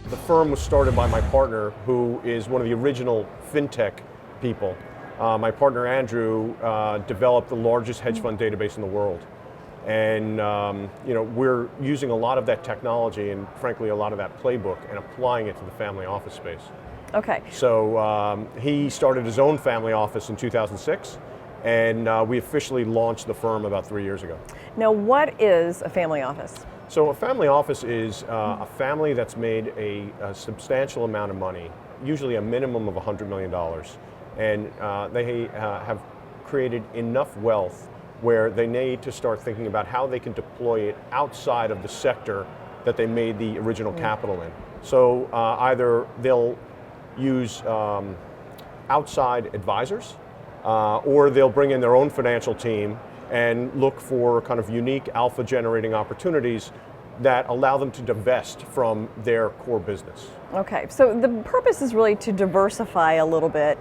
The firm was started by my partner, who is one of the original fintech people. My partner Andrew developed the largest hedge fund database in the world. And we're using a lot of that technology and frankly a lot of that playbook and applying it to the family office space. Okay. So he started his own family office in 2006, and we officially launched the firm about 3 years ago. Now, what is a family office? So a family office is a family that's made a substantial amount of money, usually a minimum of $100 million. And they have created enough wealth where they need to start thinking about how they can deploy it outside of the sector that they made the original capital in. So either they'll use outside advisors, or they'll bring in their own financial team and look for kind of unique alpha generating opportunities that allow them to divest from their core business. Okay, so the purpose is really to diversify a little bit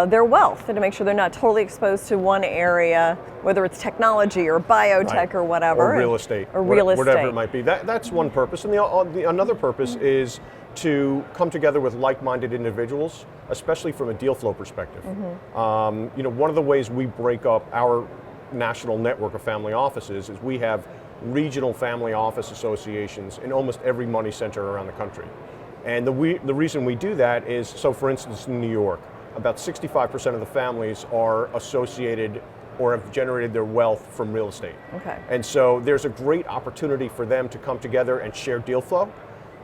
their wealth and to make sure they're not totally exposed to one area, whether it's technology or biotech Right. or whatever. Or real estate. Or real estate. Whatever it might be. That's one purpose. And another purpose is to come together with like-minded individuals, especially from a deal flow perspective. One of the ways we break up our national network of family offices is we have regional family office associations in almost every money center around the country. And the reason we do that is, so for instance in New York, about 65% of the families are associated or have generated their wealth from real estate. Okay. And so there's a great opportunity for them to come together and share deal flow.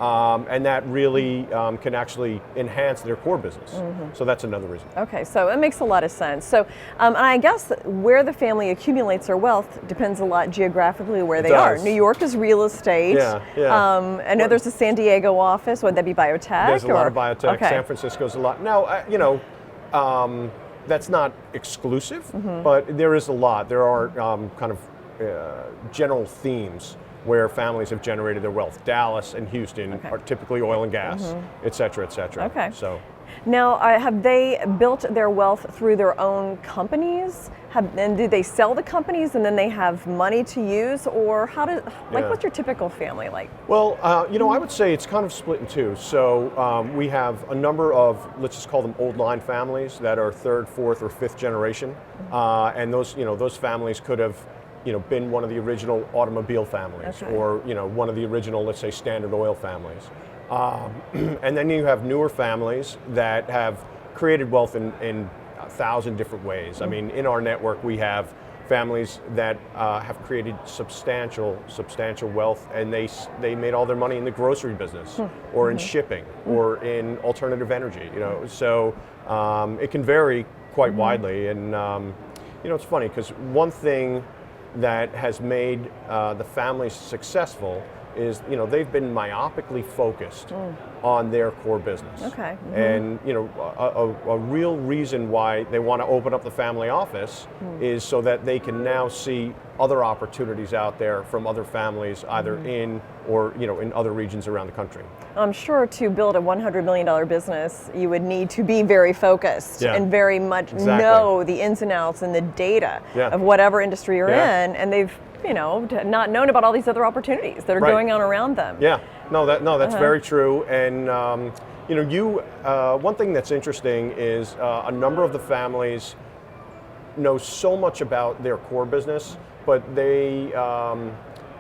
And that really can actually enhance their core business. So that's another reason. Okay, so it makes a lot of sense. So, and I guess where the family accumulates their wealth depends a lot geographically where they are. New York is real estate. Yeah. I know there's a San Diego office. Would that be biotech? There's a lot of biotech. Okay. San Francisco's a lot. Now, that's not exclusive, but there is a lot. There are kind of general themes where families have generated their wealth. Dallas and Houston are typically oil and gas, et cetera, et cetera. Okay. So, now, have they built their wealth through their own companies? And do they sell the companies and then they have money to use? Or what's your typical family like? Well, I would say it's kind of split in two. So we have a number of, let's just call them old line families that are third, fourth, or fifth generation. And those families could have been one of the original automobile families, or one of the original, let's say, Standard Oil families. And then you have newer families that have created wealth in 1,000 different ways. I mean, in our network, we have families that have created substantial wealth, and they made all their money in the grocery business, or in shipping, or in alternative energy. So it can vary quite widely, and it's funny because one thing that has made the families successful is they've been myopically focused on their core business. Okay. And a real reason why they want to open up the family office is so that they can now see other opportunities out there from other families, either in or in other regions around the country. I'm sure to build a $100 million business, you would need to be very focused and very much know the ins and outs and the data of whatever industry you're in, and they've not known about all these other opportunities that are going on around them. Yeah, that's very true. And one thing that's interesting is a number of the families know so much about their core business, but they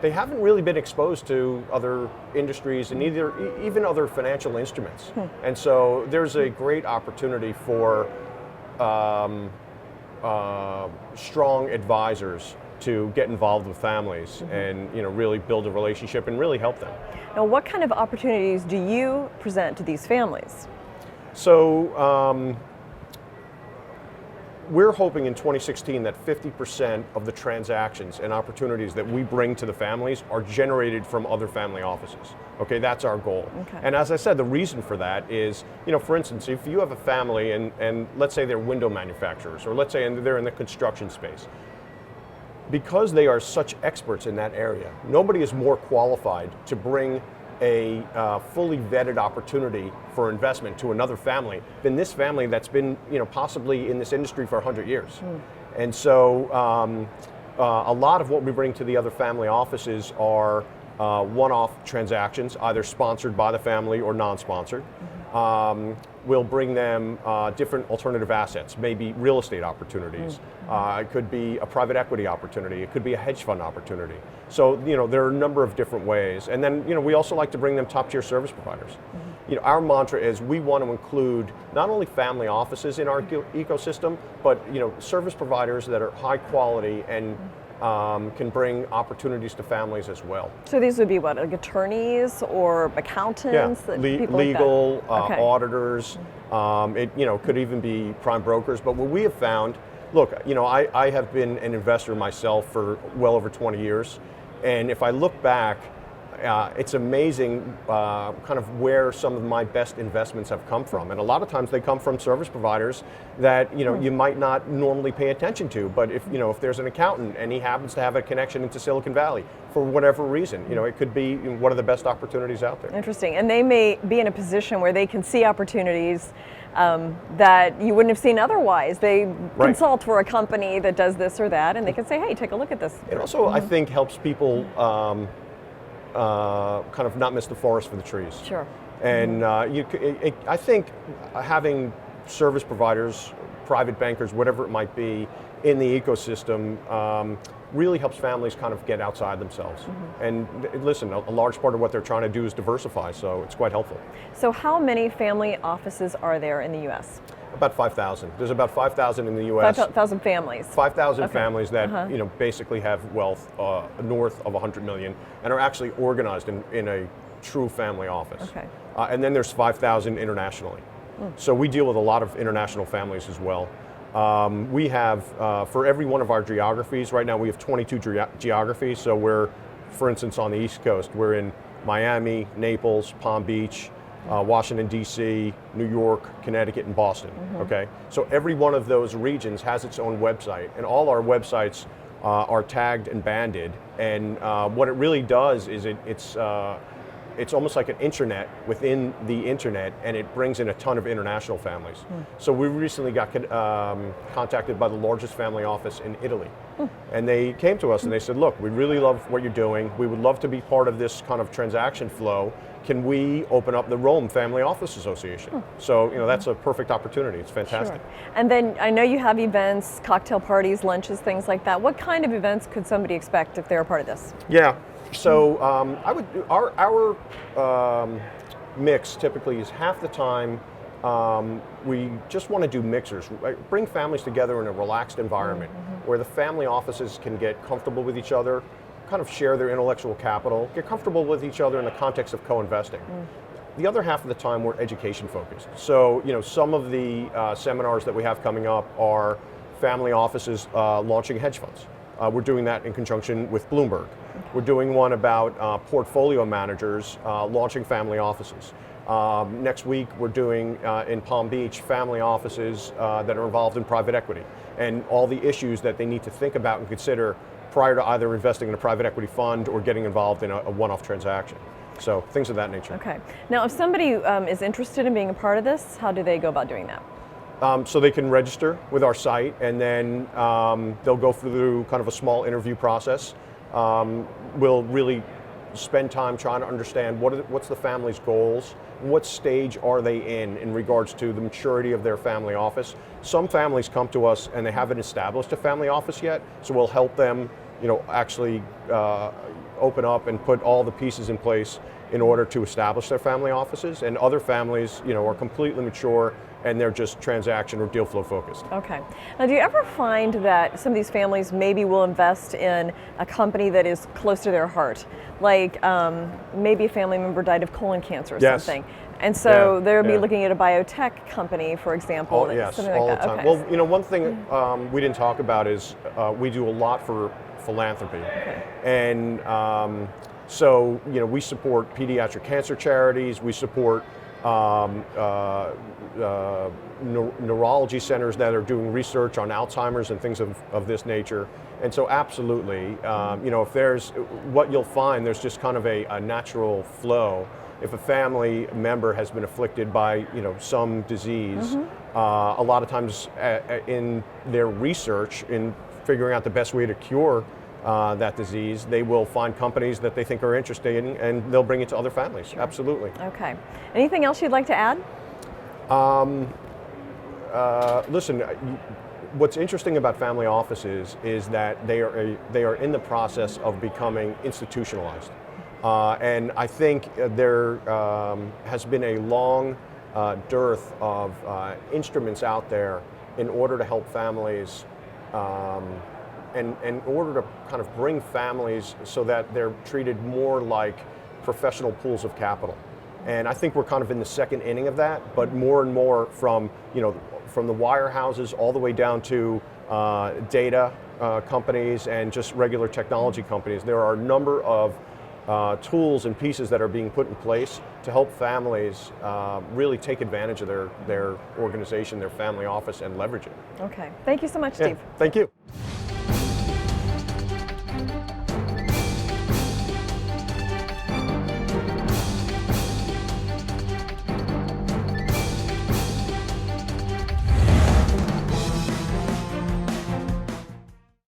haven't really been exposed to other industries and even other financial instruments. And so there's a great opportunity for strong advisors to get involved with families and really build a relationship and really help them. Now, what kind of opportunities do you present to these families? So we're hoping in 2016 that 50% of the transactions and opportunities that we bring to the families are generated from other family offices. Okay, that's our goal. Okay. And as I said, the reason for that is, for instance, if you have a family and let's say they're window manufacturers, or let's say they're in the construction space, because they are such experts in that area, nobody is more qualified to bring a fully vetted opportunity for investment to another family than this family that's been, possibly in this industry for 100 years. And so a lot of what we bring to the other family offices are one-off transactions, either sponsored by the family or non-sponsored. We'll bring them different alternative assets, maybe real estate opportunities. It could be a private equity opportunity. It could be a hedge fund opportunity. So, there are a number of different ways. And then, we also like to bring them top-tier service providers. Our mantra is we want to include not only family offices in our ecosystem, but, service providers that are high quality and can bring opportunities to families as well. So these would be what, like attorneys or accountants? Yeah, people legal, like okay. auditors. It could even be prime brokers. But what we have found, look, I have been an investor myself for well over 20 years, and if I look back, it's amazing kind of where some of my best investments have come from. And a lot of times they come from service providers that you might not normally pay attention to. But if there's an accountant and he happens to have a connection into Silicon Valley for whatever reason, it could be one of the best opportunities out there. Interesting. And they may be in a position where they can see opportunities that you wouldn't have seen otherwise. They consult for a company that does this or that, and they can say, hey, take a look at this. It also, I think, helps people kind of not miss the forest for the trees. Sure. And I think having service providers, private bankers, whatever it might be, in the ecosystem really helps families kind of get outside themselves. And listen, a large part of what they're trying to do is diversify, so it's quite helpful. So how many family offices are there in the U.S.? About 5,000. There's about 5,000 in the U.S. 5,000 families. 5,000 families that basically have wealth north of 100 million and are actually organized in a true family office. Okay. And then there's 5,000 internationally. So we deal with a lot of international families as well. We have, for every one of our geographies, right now we have 22 geographies. So we're, for instance, on the East Coast, we're in Miami, Naples, Palm Beach, Washington, D.C., New York, Connecticut, and Boston, okay? So every one of those regions has its own website, and all our websites are tagged and banded, and what it really does is it's almost like an intranet within the internet, and it brings in a ton of international families. So we recently got contacted by the largest family office in Italy, and they came to us and they said, look, we really love what you're doing. We would love to be part of this kind of transaction flow. Can we open up the Rome Family Office Association? So, that's a perfect opportunity. It's fantastic. Sure. And then I know you have events, cocktail parties, lunches, things like that. What kind of events could somebody expect if they're a part of this? Yeah. So our mix typically is half the time we just want to do mixers, bring families together in a relaxed environment where the family offices can get comfortable with each other, kind of share their intellectual capital, get comfortable with each other in the context of co-investing. The other half of the time we're education focused. So some of the seminars that we have coming up are family offices launching hedge funds. We're doing that in conjunction with Bloomberg. We're doing one about portfolio managers launching family offices. Next week we're doing in Palm Beach family offices that are involved in private equity and all the issues that they need to think about and consider prior to either investing in a private equity fund or getting involved in a one-off transaction. So things of that nature. Okay. Now if somebody is interested in being a part of this, how do they go about doing that? So they can register with our site, and then they'll go through kind of a small interview process. We'll really spend time trying to understand what's the family's goals, what stage are they in regards to the maturity of their family office. Some families come to us and they haven't established a family office yet, so we'll help them actually open up and put all the pieces in place in order to establish their family offices. And other families are completely mature and they're just transaction or deal flow focused. Okay. Now, do you ever find that some of these families maybe will invest in a company that is close to their heart? Like maybe a family member died of colon cancer or something. And so they'll be looking at a biotech company, for example. Oh, yes, something all like the that. time. Okay. Well, one thing we didn't talk about is we do a lot for philanthropy. Okay. And so, we support pediatric cancer charities, we support neurology centers that are doing research on Alzheimer's and things of this nature. And so absolutely, if there's, what you'll find, there's just kind of a natural flow. If a family member has been afflicted by, some disease, a lot of times in their research, in figuring out the best way to cure that disease, they will find companies that they think are interested in, and they'll bring it to other families. Sure. Absolutely. Okay. Anything else you'd like to add? Listen, what's interesting about family offices is that they are in the process of becoming institutionalized. And I think there has been a long dearth of instruments out there in order to help families and in order to kind of bring families so that they're treated more like professional pools of capital. And I think we're kind of in the second inning of that, but more and more from the wirehouses all the way down to data companies and just regular technology companies. There are a number of tools and pieces that are being put in place to help families really take advantage of their organization, their family office, and leverage it. Okay. Thank you so much, Steve. Thank you.